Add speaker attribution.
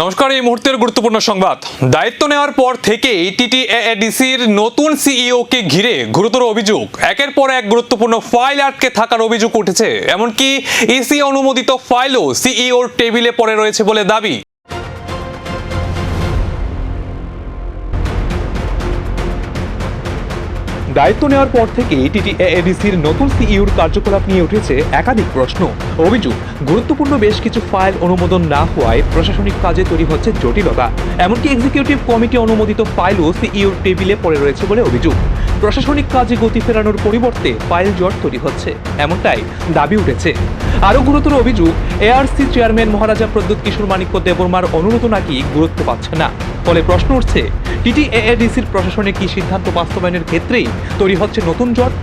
Speaker 1: নমস্কার, এই মুহূর্তের গুরুত্বপূর্ণ সংবাদ। দায়িত্ব নেওয়ার পর থেকেই টিটিএডিসির নতুন সিইওকে ঘিরে গুরুতর অভিযোগ। একের পর এক গুরুত্বপূর্ণ ফাইল আটকে থাকার অভিযোগ উঠেছে। এমনকি ইসি অনুমোদিত ফাইলও সিইওর টেবিলে পড়ে রয়েছে বলে দাবি। দায়িত্ব নেওয়ার পর থেকেই টিটিএডিসির নতুন সিইওর কার্যকলাপ নিয়ে উঠেছে একাধিক প্রশ্ন, অভিযোগ। গুরুত্বপূর্ণ বেশ কিছু ফাইল অনুমোদন না হওয়ায় প্রশাসনিক কাজে তৈরি হচ্ছে জটিলতা। এমনকি এক্সিকিউটিভ কমিটি অনুমোদিত ফাইলও সিইওর টেবিলে পড়ে রয়েছে বলে অভিযোগ। প্রশাসনিক কাজে গতি ফেরানোর পরিবর্তে ফাইল জট তৈরি হচ্ছে, এমনটাই দাবি উঠেছে। আরও গুরুতর অভিযোগ, এআরসি চেয়ারম্যান মহারাজা প্রদ্যুৎ কিশোর মাণিক্য দেববর্মার অনুরোধ নাকি গুরুত্ব পাচ্ছে না। ফলে প্রশ্ন উঠছে, টিটিএডিসির প্রশাসনে কি সিদ্ধান্ত বাস্তবায়নের ক্ষেত্রেই তৈরি হচ্ছে নতুন জট?